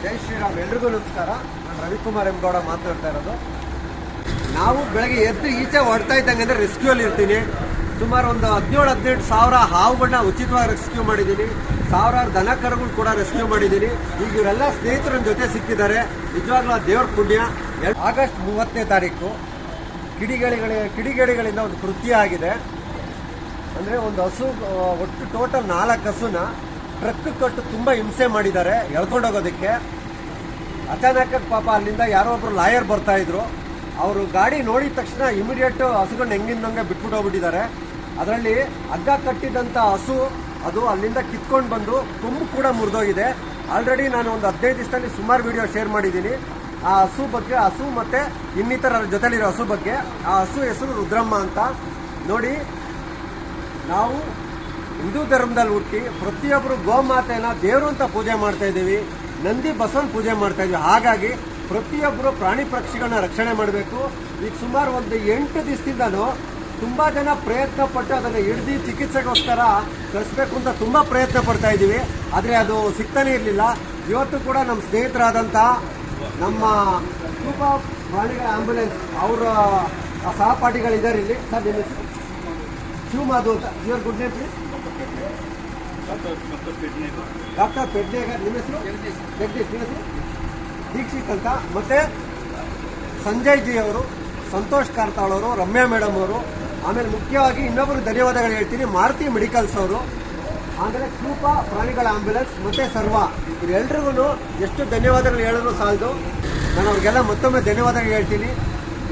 ಜೈ ಶ್ರೀರಾಮ್. ಎಲ್ರಿಗೂ ನಮಸ್ಕಾರ. ನಾನು ರವಿಕುಮಾರ್ ಎಂಗೌಡ ಮಾತಾಡ್ತಾ ಇರೋದು. ನಾವು ಬೆಳಗ್ಗೆ ಎದ್ದು ಈಚೆ ಹೊಡ್ತಾ ಇದ್ದಂಗೆ ಅಂದರೆ ರೆಸ್ಕ್ಯೂಲ್ಲಿ ಇರ್ತೀನಿ. ಸುಮಾರು ಒಂದು 17-18 ಸಾವಿರ ಹಾವುಗಳನ್ನ ಉಚಿತವಾಗಿ ರೆಸ್ಕ್ಯೂ ಮಾಡಿದ್ದೀನಿ. ಸಾವಿರಾರು ದನ ಕರುಗಳು ಕೂಡ ರೆಸ್ಕ್ಯೂ ಮಾಡಿದ್ದೀನಿ. ಈಗ ಇವರೆಲ್ಲ ಸ್ನೇಹಿತರ ಜೊತೆ ಸಿಕ್ಕಿದ್ದಾರೆ. ನಿಜವಾಗ್ಲೂ ಆ ದೇವ್ರ ಪುಣ್ಯ. ಆಗಸ್ಟ್ 30ನೇ ತಾರೀಕು ಕಿಡಿಗೇಡಿಗಳಿಂದ ಒಂದು ಕೃತ್ಯ ಆಗಿದೆ. ಅಂದರೆ ಒಂದು ಹಸು, ಒಟ್ಟು ಟೋಟಲ್ 4 ಹಸುನ ಟ್ರಕ್ ಕಟ್ಟು ತುಂಬ ಹಿಂಸೆ ಮಾಡಿದ್ದಾರೆ ಎಳ್ಕೊಂಡೋಗೋದಕ್ಕೆ. ಅಚಾನಕ್ ಪಾಪ ಅಲ್ಲಿಂದ ಯಾರೋ ಒಬ್ರು ಲಾಯರ್ ಬರ್ತಾ ಇದ್ರು. ಅವರು ಗಾಡಿ ನೋಡಿದ ತಕ್ಷಣ ಇಮಿಡಿಯೇಟ್ ಹಸುಗಳನ್ನ ಹೆಂಗಿಂದಂಗೆ ಬಿಟ್ಬಿಟ್ಟು ಹೋಗ್ಬಿಟ್ಟಿದ್ದಾರೆ. ಅದರಲ್ಲಿ ಹಗ್ಗ ಕಟ್ಟಿದಂಥ ಹಸು ಅದು ಅಲ್ಲಿಂದ ಕಿತ್ಕೊಂಡು ಬಂದು ಕೊಂಬು ಕೂಡ ಮುರಿದೋಗಿದೆ. ಆಲ್ರೆಡಿ ನಾನು ಒಂದು 15 ದಿವಸದಲ್ಲಿ ಸುಮಾರು ವಿಡಿಯೋ ಶೇರ್ ಮಾಡಿದ್ದೀನಿ ಆ ಹಸು ಬಗ್ಗೆ, ಹಸು ಮತ್ತು ಇನ್ನಿತರ ಜೊತೆಲಿರೋ ಹಸು ಬಗ್ಗೆ. ಆ ಹಸು ಹೆಸರು ರುದ್ರಮ್ಮ ಅಂತ. ನೋಡಿ, ನಾವು ಹಿಂದೂ ಧರ್ಮದಲ್ಲಿ ಹುಟ್ಟಿ ಪ್ರತಿಯೊಬ್ಬರು ಗೋಮಾತೆನ ದೇವರು ಅಂತ ಪೂಜೆ ಮಾಡ್ತಾ ಇದ್ದೀವಿ, ನಂದಿ ಬಸವನ ಪೂಜೆ ಮಾಡ್ತಾ ಇದ್ದೀವಿ. ಹಾಗಾಗಿ ಪ್ರತಿಯೊಬ್ಬರು ಪ್ರಾಣಿ ಪಕ್ಷಿಗಳನ್ನ ರಕ್ಷಣೆ ಮಾಡಬೇಕು. ಈಗ ಸುಮಾರು ಒಂದು 8 ದಿವಸದಿಂದನೂ ತುಂಬ ಜನ ಪ್ರಯತ್ನ ಪಟ್ಟು ಅದನ್ನು ಹಿಡಿದು ಚಿಕಿತ್ಸೆಗೋಸ್ಕರ ಕಳಿಸ್ಬೇಕು ಅಂತ ತುಂಬ ಪ್ರಯತ್ನ ಪಡ್ತಾ ಇದ್ದೀವಿ. ಆದರೆ ಅದು ಸಿಗ್ತಾನೆ ಇರಲಿಲ್ಲ. ಇವತ್ತು ಕೂಡ ನಮ್ಮ ಸ್ನೇಹಿತರಾದಂಥ ನಮ್ಮ ಗ್ರೂಪ್ ಆಫ್ ಪ್ರಾಣಿಗಳ ಆಂಬ್ಯುಲೆನ್ಸ್ ಅವರ ಸಹಪಾಠಿಗಳಿದ್ದಾರೆ ಇಲ್ಲಿ. ಸರ್, ನಿಮ್ಮ ಹೆಸರು? ಶಿವಮಾಧು ಅಂತ. Your good name please? Doctor Pednekar. ನಿಮ್ಮ ಹೆಸರು? ಜಗದೀಶ್. ನಿಮ್ಮ ಹೆಸರು? ದೀಕ್ಷಿತ್ ಅಂತ. ಮತ್ತು ಸಂಜಯ್ ಜಿ ಅವರು, ಸಂತೋಷ್ ಕಾರ್ತಾಳ್ ಅವರು, ರಮ್ಯಾ ಮೇಡಮ್ ಅವರು, ಆಮೇಲೆ ಮುಖ್ಯವಾಗಿ ಇನ್ನೊಬ್ಬರು ಧನ್ಯವಾದಗಳು ಹೇಳ್ತೀನಿ, ಮಾರುತಿ ಮೆಡಿಕಲ್ಸ್ ಅವರು, ಆಮೇಲೆ ಕೃಪ ಪ್ರಾಣಿಗಳ ಆಂಬ್ಯುಲೆನ್ಸ್ ಮತ್ತು ಸರ್ವ. ಇವರೆಲ್ರಿಗೂ ಎಷ್ಟು ಧನ್ಯವಾದಗಳು ಹೇಳಿದ್ರು ಸಾಲದು. ನಾನು ಅವ್ರಿಗೆಲ್ಲ ಮತ್ತೊಮ್ಮೆ ಧನ್ಯವಾದಗಳು ಹೇಳ್ತೀನಿ.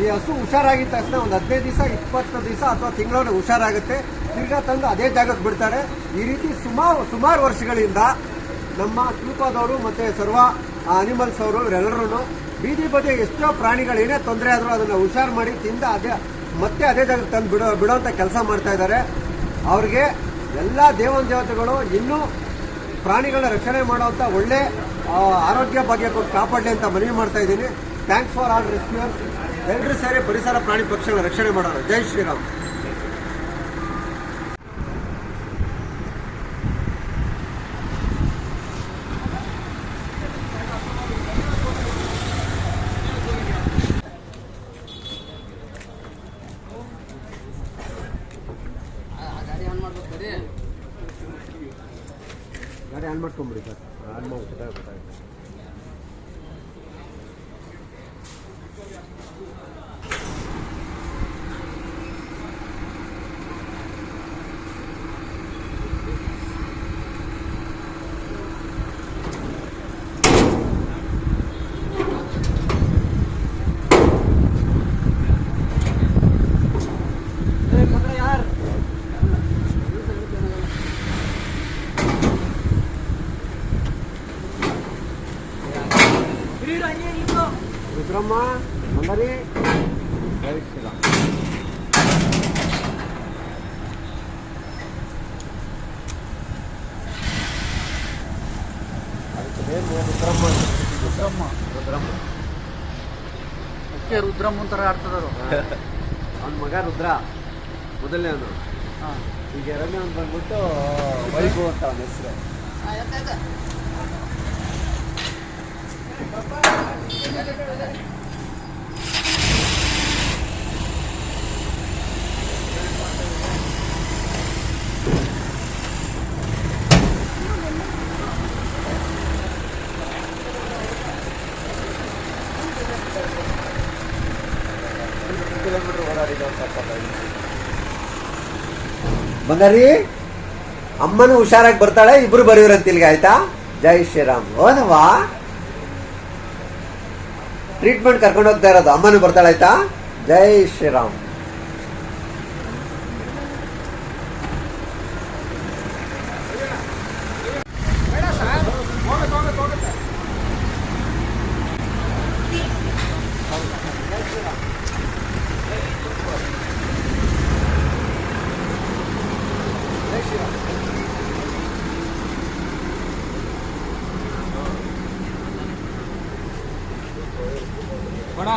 ಈ ಹಸು ಹುಷಾರಾಗಿದ್ದ ತಕ್ಷಣ ಒಂದು 15 ದಿವಸ, 20 ದಿವಸ ಅಥವಾ ತಿಂಗಳೊಳಗೆ ಹುಷಾರಾಗುತ್ತೆ. ತಿರ್ಗಾ ತಂದು ಅದೇ ಜಾಗಕ್ಕೆ ಬಿಡ್ತಾರೆ. ಈ ರೀತಿ ಸುಮಾರು ವರ್ಷಗಳಿಂದ ನಮ್ಮ ಕೃಪಾದವರು ಮತ್ತು ಸರ್ವ ಅನಿಮಲ್ಸ್ ಅವರು ಇವರೆಲ್ಲರೂ ಬೀದಿ ಬದಿ ಎಷ್ಟೋ ಪ್ರಾಣಿಗಳು ಏನೇ ತೊಂದರೆ ಆದರೂ ಅದನ್ನು ಹುಷಾರು ಮಾಡಿ ತಿಂದ ಮತ್ತೆ ಅದೇ ಜಾಗಕ್ಕೆ ತಂದು ಬಿಡೋಂಥ ಕೆಲಸ ಮಾಡ್ತಾ ಇದ್ದಾರೆ. ಅವ್ರಿಗೆ ಎಲ್ಲ ದೇವತೆಗಳು ಇನ್ನೂ ಪ್ರಾಣಿಗಳನ್ನ ರಕ್ಷಣೆ ಮಾಡುವಂಥ ಒಳ್ಳೆ ಆರೋಗ್ಯ ಬಗ್ಗೆ ಕೊಟ್ಟು ಕಾಪಾಡಲಿ ಅಂತ ಮನವಿ ಮಾಡ್ತಾ ಇದ್ದೀನಿ. Thanks for all rescuers. ಎಲ್ಲರೂ ಸೇರಿ ಪರಿಸರ ಪ್ರಾಣಿ ಪಕ್ಷಿಗಳ ರಕ್ಷಣೆ ಮಾಡೋಣ. ಜೈ ಶ್ರೀರಾಮ್. ಗಾಡಿ ಆನ್ ಮಾಡ್ಕೊಂಬಿಡಿ ಸರ್. ಆನ್ ಮಾಡ್ಬಿಟ್ಟು ಗೊತ್ತಾಗುತ್ತೆ. ರುದ್ರಮ್ಮ ಮಂದರಿ. ಜೈ ಶ್ರೀರಾಮ್. ರುದ್ರಮ್ಮ ಅಂತಾರ ಆಡ್ತದರು. ಅವನ ಮಗ ರುದ್ರ ಮೊದಲನೇವನು. ಈಗ ಎರಡನೇ ಒಂದು ಬಂದ್ಬಿಟ್ಟು ವೈಭವ್ ಅಂತ ಅವನ ಹೆಸರು. ಕಿಲೋಮೀಟರ್ ಓಡಾಡಿದ ಬಂಗಾರಿ. ಅಮ್ಮನೂ ಹುಷಾರಾಗಿ ಬರ್ತಾಳೆ, ಇಬ್ರು ಬರೀವ್ರಂತ ಇಲ್ಲಿಗೆ. ಆಯ್ತಾ? ಜೈ ಶ್ರೀರಾಮ್. ಹೋದವಾ ಟ್ರೀಟ್ಮೆಂಟ್ ಕರ್ಕೊಂಡು ಹೋಗ್ತಾ ಇರೋದು. ಅಮ್ಮನೂ ಬರ್ತಾಳೆ. ಆಯ್ತಾ? ಜೈ ಶ್ರೀರಾಮ್. ಬಡ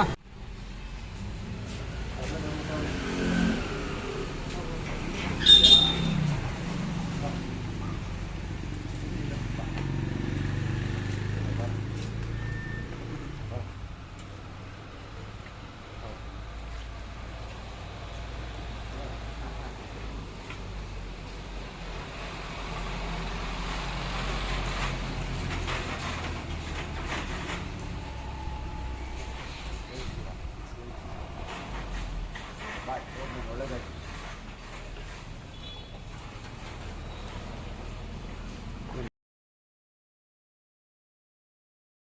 ಒಳ್ಳೇದಾಯ್ತು.